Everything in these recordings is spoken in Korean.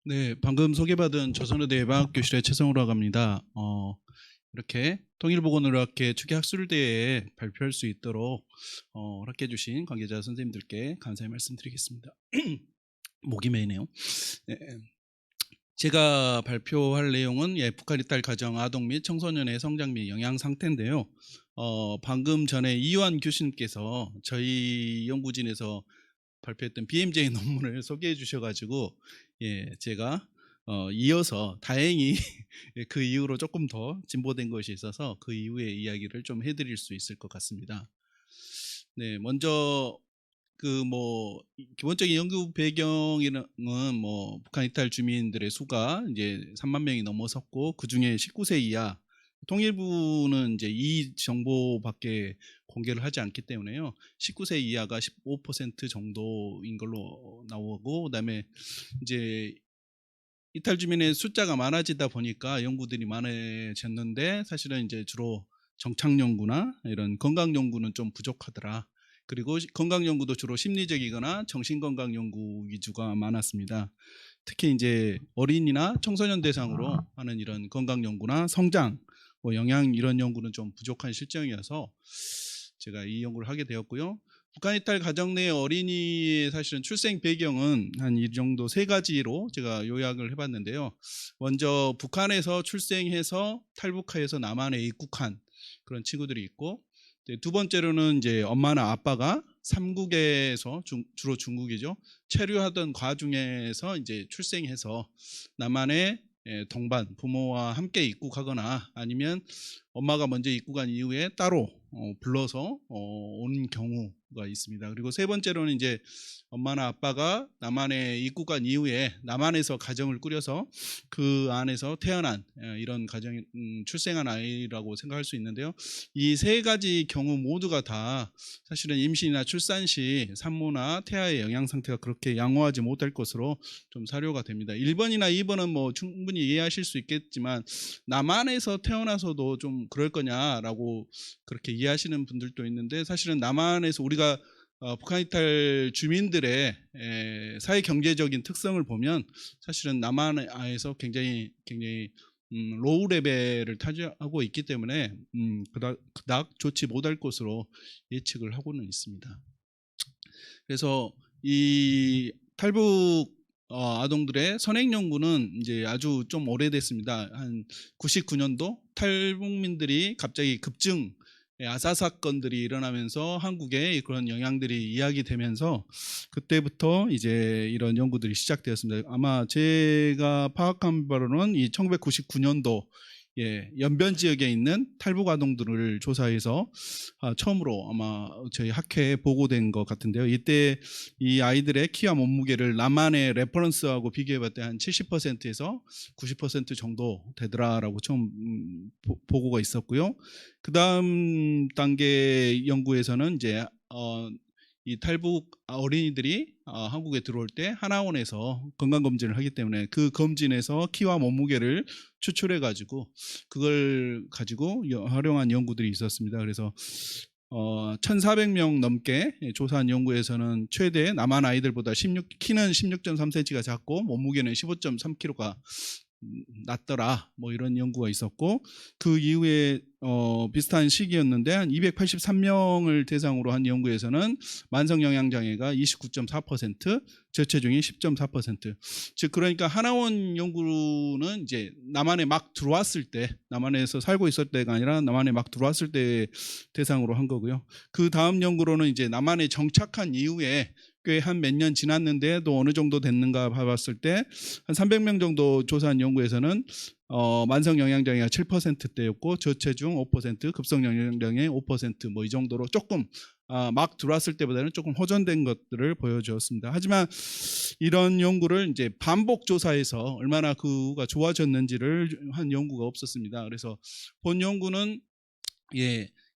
네, 방금 소개받은 조선의대 예방학교실의 최성우라고 합니다. 이렇게 통일보건의학회 추계학술대회에 발표할 수 있도록 허락해 주신 관계자 선생님들께 감사의 말씀드리겠습니다. 목이 메이네요. 네, 제가 발표할 내용은 북한 이탈 가정 아동 및 청소년의 성장 및 영양 상태인데요. 방금 전에 이완 교수님께서 저희 연구진에서 발표했던 BMJ 논문을 소개해 주셔가지고 제가 이어서 다행히 그 이후로 조금 더 진보된 것이 있어서 그 이후의 이야기를 좀 해드릴 수 있을 것 같습니다. 네, 먼저 기본적인 연구 배경은 북한 이탈 주민들의 수가 이제 3만 명이 넘어섰고 그 중에 19세 이하 통일부는 이제 이 정보밖에 공개를 하지 않기 때문에요. 19세 이하가 15% 정도인 걸로 나오고, 그다음에 이제 이탈 주민의 숫자가 많아지다 보니까 연구들이 많아졌는데 사실은 이제 주로 정착 연구나 이런 건강 연구는 좀 부족하더라. 그리고 건강 연구도 주로 심리적이거나 정신 건강 연구 위주가 많았습니다. 특히 이제 어린이나 청소년 대상으로 하는 이런 건강 연구나 성장, 영양 이런 연구는 좀 부족한 실정이어서 제가 이 연구를 하게 되었고요. 북한 이탈 가정 내 어린이의 사실은 출생 배경은 한 이 정도 세 가지로 제가 요약을 해봤는데요. 먼저 북한에서 출생해서 탈북하여서 남한에 입국한 그런 친구들이 있고, 두 번째로는 이제 엄마나 아빠가 삼국에서 주로 중국이죠. 체류하던 과중에서 이제 출생해서 남한에 동반 부모와 함께 입국하거나 아니면 엄마가 먼저 입국한 이후에 따로 불러서 온 경우가 있습니다. 그리고 세 번째로는 이제 엄마나 아빠가 남한에 입국한 이후에 남한에서 가정을 꾸려서 그 안에서 태어난 이런 가정 출생한 아이라고 생각할 수 있는데요. 이 세 가지 경우 모두가 다 사실은 임신이나 출산 시 산모나 태아의 영양 상태가 그렇게 양호하지 못할 것으로 좀 사료가 됩니다. 1번이나 2번은 뭐 충분히 이해하실 수 있겠지만 남한에서 태어나서도 좀 그럴 거냐라고 그렇게 이해하시는 분들도 있는데, 사실은 남한에서 우리가 북한 이탈 주민들의 사회 경제적인 특성을 보면 사실은 남한에서 굉장히 로우 레벨을 타지하고 있기 때문에 그닥 좋지 못할 것으로 예측을 하고는 있습니다. 그래서 이 탈북 아동들의 선행 연구는 이제 아주 좀 오래됐습니다. 한 99년도 탈북민들이 갑자기 급증 아사 사건들이 일어나면서 한국에 그런 영향들이 이야기되면서 그때부터 이제 이런 연구들이 시작되었습니다. 아마 제가 파악한 바로는 이 1999년도 연변 지역에 있는 탈북 아동들을 조사해서 처음으로 아마 저희 학회에 보고된 것 같은데요. 이때 이 아이들의 키와 몸무게를 남한의 레퍼런스하고 비교해봤을 때 한 70%에서 90% 정도 되더라라고 처음 보고가 있었고요. 그 다음 단계 연구에서는 이제 이 탈북 어린이들이 한국에 들어올 때 하나원에서 건강검진을 하기 때문에 그 검진에서 키와 몸무게를 추출해 가지고 그걸 가지고 활용한 연구들이 있었습니다. 그래서 1,400명 넘게 조사한 연구에서는 최대 남한 아이들보다 키는 16.3cm가 작고 몸무게는 15.3kg가 낮더라, 뭐 이런 연구가 있었고, 그 이후에 비슷한 시기였는데 한 283명을 대상으로 한 연구에서는 만성 영양 장애가 29.4%, 저체중이 10.4%. 즉 그러니까 하나원 연구는 이제 남한에 막 들어왔을 때, 남한에서 살고 있을 때가 아니라 남한에 막 들어왔을 때 대상으로 한 거고요. 그 다음 연구로는 이제 남한에 정착한 이후에 꽤 한 몇 년 지났는데도 어느 정도 됐는가 봐봤을 때 한 300명 정도 조사한 연구에서는 만성 영양장애가 7%대였고 저체중 5%, 급성 영양장애 5% 뭐 이 정도로 조금 막 들어왔을 때보다는 조금 호전된 것들을 보여주었습니다. 하지만 이런 연구를 이제 반복 조사해서 얼마나 그가 좋아졌는지를 한 연구가 없었습니다. 그래서 본 연구는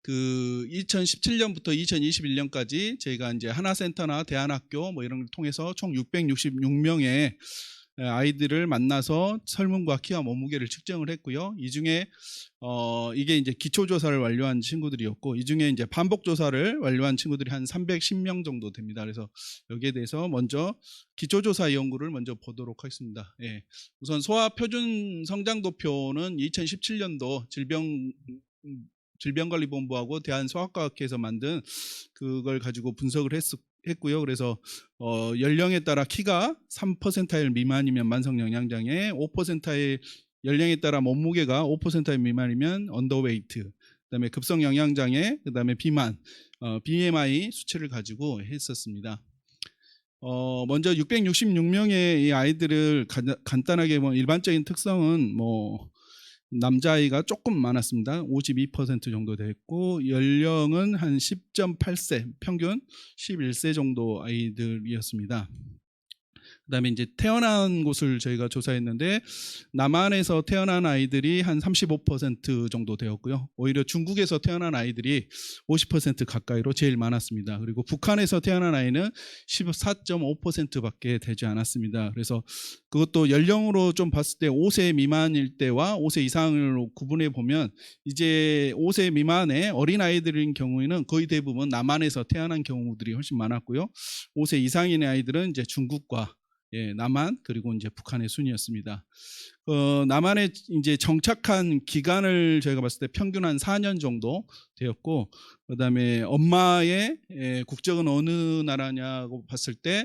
그 2017년부터 2021년까지 저희가 이제 하나센터나 대안학교 뭐 이런 걸 통해서 총 666명의 아이들을 만나서 설문과 키와 몸무게를 측정을 했고요. 이 중에 이게 이제 기초 조사를 완료한 친구들이었고, 이 중에 이제 반복 조사를 완료한 친구들이 한 310명 정도 됩니다. 그래서 여기에 대해서 먼저 기초 조사 연구를 먼저 보도록 하겠습니다. 예. 우선 소아 표준 성장도표는 2017년도 질병관리본부하고 대한소아과학회에서 만든 그걸 가지고 분석을 했고요. 그래서 연령에 따라 키가 3%일 미만이면 만성 영양장애, 5%일 연령에 따라 몸무게가 5%일 미만이면 언더웨이트, 그다음에 급성 영양장애, 그다음에 비만, BMI 수치를 가지고 했었습니다. 먼저 666명의 이 아이들을 간단하게 일반적인 특성은 남자아이가 조금 많았습니다. 52% 정도 됐고, 연령은 한 10.8세, 평균 11세 정도 아이들이었습니다. 그다음에 이제 태어난 곳을 저희가 조사했는데, 남한에서 태어난 아이들이 한 35% 정도 되었고요. 오히려 중국에서 태어난 아이들이 50% 가까이로 제일 많았습니다. 그리고 북한에서 태어난 아이는 14.5%밖에 되지 않았습니다. 그래서 그것도 연령으로 좀 봤을 때 5세 미만일 때와 5세 이상으로 구분해 보면, 이제 5세 미만의 어린 아이들인 경우에는 거의 대부분 남한에서 태어난 경우들이 훨씬 많았고요. 5세 이상인 아이들은 이제 중국과 남한, 그리고 이제 북한의 순이었습니다. 남한에 이제 정착한 기간을 저희가 봤을 때 평균 한 4년 정도 되었고, 그다음에 엄마의 국적은 어느 나라냐고 봤을 때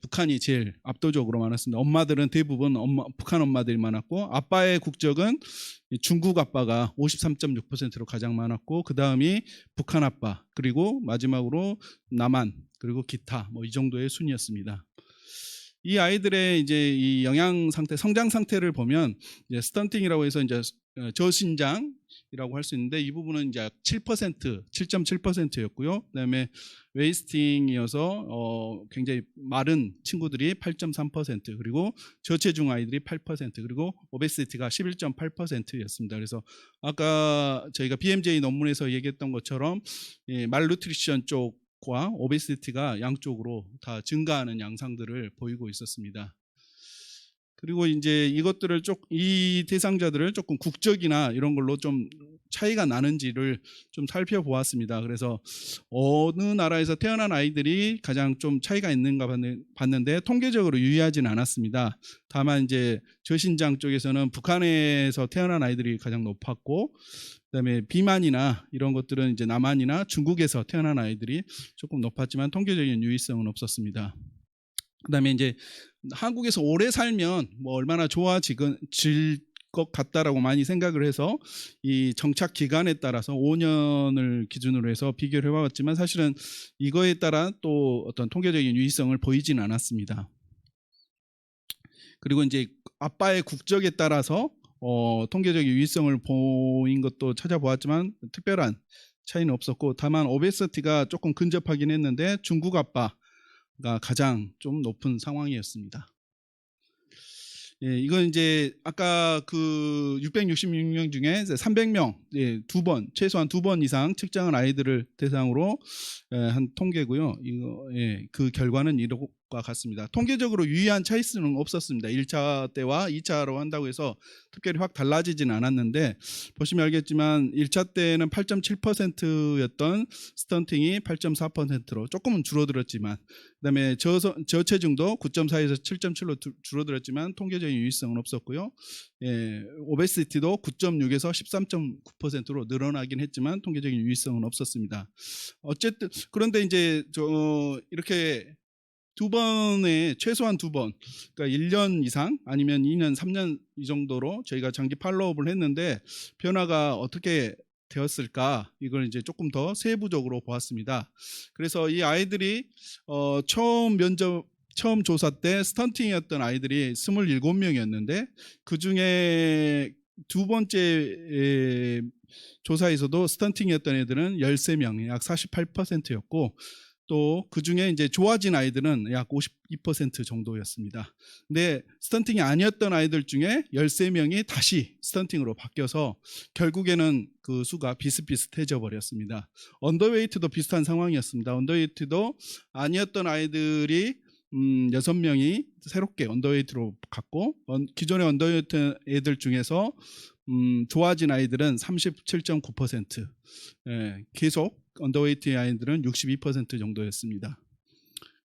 북한이 제일 압도적으로 많았습니다. 엄마들은 대부분 북한 엄마들이 많았고, 아빠의 국적은 중국 아빠가 53.6%로 가장 많았고, 그 다음이 북한 아빠, 그리고 마지막으로 남한, 그리고 기타, 이 정도의 순이었습니다. 이 아이들의 이제 이 영양 상태, 성장 상태를 보면 이제 스턴팅이라고 해서 이제 저신장이라고 할 수 있는데, 이 부분은 이제 7.7%였고요. 그다음에 웨이스팅이어서 굉장히 마른 친구들이 8.3%, 그리고 저체중 아이들이 8%, 그리고 오베시티가 11.8%였습니다. 그래서 아까 저희가 BMJ 논문에서 얘기했던 것처럼 말뉴트리션 쪽 과 오베시티가 양쪽으로 다 증가하는 양상들을 보이고 있었습니다. 그리고 이제 이것들을 이 대상자들을 조금 국적이나 이런 걸로 좀 차이가 나는지를 좀 살펴보았습니다. 그래서 어느 나라에서 태어난 아이들이 가장 좀 차이가 있는가 봤는데, 통계적으로 유의하지는 않았습니다. 다만 이제 저신장 쪽에서는 북한에서 태어난 아이들이 가장 높았고, 그다음에 비만이나 이런 것들은 이제 남한이나 중국에서 태어난 아이들이 조금 높았지만 통계적인 유의성은 없었습니다. 그다음에 이제 한국에서 오래 살면 얼마나 좋아질 것 같다라고 많이 생각을 해서 이 정착 기간에 따라서 5년을 기준으로 해서 비교를 해봤지만, 사실은 이거에 따라 또 어떤 통계적인 유의성을 보이지는 않았습니다. 그리고 이제 아빠의 국적에 따라서 통계적인 유의성을 보인 것도 찾아보았지만 특별한 차이는 없었고, 다만 오베시티가 조금 근접하긴 했는데 중국 아빠가 가장 좀 높은 상황이었습니다. 이건 이제 아까 그 666명 중에 300명, 최소한 2번 이상 측정한 아이들을 대상으로 한 통계고요. 그 결과는 이것과 같습니다. 통계적으로 유의한 차이수는 없었습니다. 1차 때와 2차로 한다고 해서 특별히 확 달라지진 않았는데, 보시면 알겠지만 1차 때는 8.7%였던 스턴팅이 8.4%로 조금은 줄어들었지만, 그다음에 저체중도 9.4에서 7.7로 줄어들었지만 통계적인 유의성은 없었고요. 오베시티도 9.6에서 13.9%로 늘어나긴 했지만 통계적인 유의성은 없었습니다. 어쨌든 그런데 이제 이렇게 최소한 두 번, 그러니까 1년 이상 아니면 2년, 3년 이 정도로 저희가 장기 팔로우업을 했는데 변화가 어떻게 되었을까, 이걸 이제 조금 더 세부적으로 보았습니다. 그래서 이 아이들이 처음 조사 때 스턴팅이었던 아이들이 27명이었는데, 그 중에 두 번째 조사에서도 스턴팅이었던 애들은 13명, 약 48%였고, 또 그 중에 이제 좋아진 아이들은 약 52% 정도였습니다. 근데 스턴팅이 아니었던 아이들 중에 13명이 다시 스턴팅으로 바뀌어서 결국에는 그 수가 비슷비슷해져 버렸습니다. 언더웨이트도 비슷한 상황이었습니다. 언더웨이트도 아니었던 아이들이 6명이 새롭게 언더웨이트로 갔고 기존의 언더웨이트 애들 중에서 좋아진 아이들은 37.9%, 계속 언더웨이트의 아이들은 62% 정도였습니다.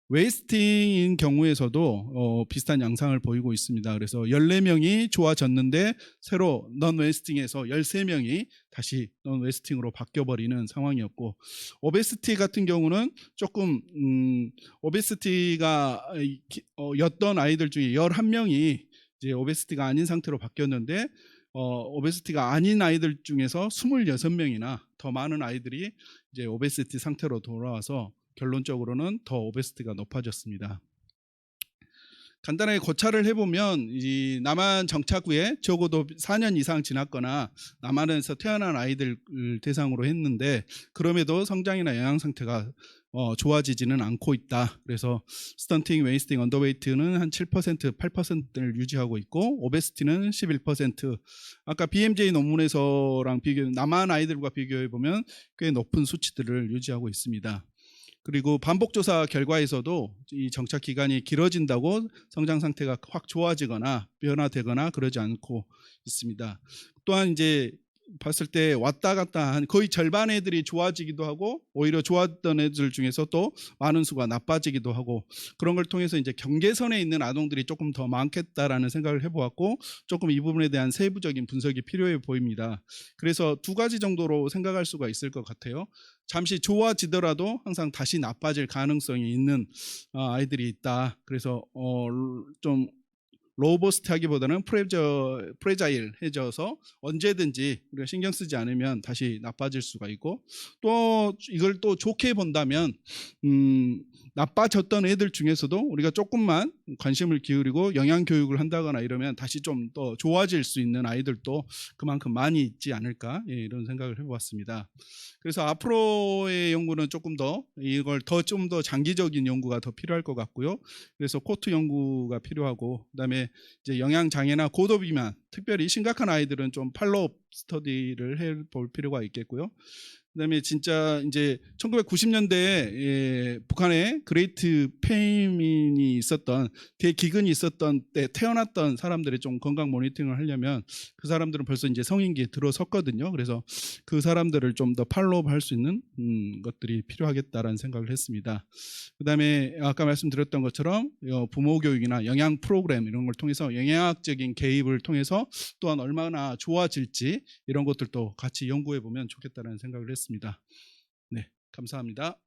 웨이스팅인 경우에서도 비슷한 양상을 보이고 있습니다. 그래서 14명이 좋아졌는데 새로 넌 웨이스팅에서 13명이 다시 넌 웨이스팅으로 바뀌어버리는 상황이었고, 오베시티 같은 경우는 조금 오베시티가 였던 아이들 중에 11명이 이제 오베시티가 아닌 상태로 바뀌었는데 오베시티가 아닌 아이들 중에서 26명이나 더 많은 아이들이 이제 오베시티 상태로 돌아와서 결론적으로는 더 오베시티가 높아졌습니다. 간단하게 고찰을 해보면 이 남한 정착 후에 적어도 4년 이상 지났거나 남한에서 태어난 아이들 대상으로 했는데 그럼에도 성장이나 영양 상태가 좋아지지는 않고 있다. 그래서 스턴팅, 웨이스팅, 언더웨이트는 한 7%, 8%를 유지하고 있고 오베시티는 11%. 아까 BMJ 논문에서랑 남한 아이들과 비교해 보면 꽤 높은 수치들을 유지하고 있습니다. 그리고 반복조사 결과에서도 이 정착 기간이 길어진다고 성장 상태가 확 좋아지거나 변화되거나 그러지 않고 있습니다. 또한 이제 봤을 때 왔다 갔다 한 거의 절반 애들이 좋아지기도 하고 오히려 좋았던 애들 중에서 또 많은 수가 나빠지기도 하고, 그런 걸 통해서 이제 경계선에 있는 아동들이 조금 더 많겠다라는 생각을 해보았고 조금 이 부분에 대한 세부적인 분석이 필요해 보입니다. 그래서 두 가지 정도로 생각할 수가 있을 것 같아요. 잠시 좋아지더라도 항상 다시 나빠질 가능성이 있는 아이들이 있다. 그래서 좀 로버스트하기보다는 프레자일해져서 언제든지 우리가 신경 쓰지 않으면 다시 나빠질 수가 있고, 또 이걸 또 좋게 본다면 나빠졌던 애들 중에서도 우리가 조금만 관심을 기울이고 영양 교육을 한다거나 이러면 다시 좀 더 좋아질 수 있는 아이들도 그만큼 많이 있지 않을까, 이런 생각을 해보았습니다. 그래서 앞으로의 연구는 조금 더 이걸 좀 더 장기적인 연구가 더 필요할 것 같고요. 그래서 코트 연구가 필요하고, 그다음에 이제 영양 장애나 고도 비만, 특별히 심각한 아이들은 좀 팔로업 스터디를 해볼 필요가 있겠고요. 그다음에 진짜 이제 1990년대에 북한에 그레이트 페이민이 있었던 대기근이 있었던 때 태어났던 사람들의 좀 건강 모니터링을 하려면 그 사람들은 벌써 이제 성인기에 들어섰거든요. 그래서 그 사람들을 좀 더 팔로우할 수 있는 것들이 필요하겠다라는 생각을 했습니다. 그다음에 아까 말씀드렸던 것처럼 부모 교육이나 영양 프로그램 이런 걸 통해서 영양학적인 개입을 통해서 또한 얼마나 좋아질지 이런 것들도 같이 연구해 보면 좋겠다는 생각을 했습니다. 네, 감사합니다.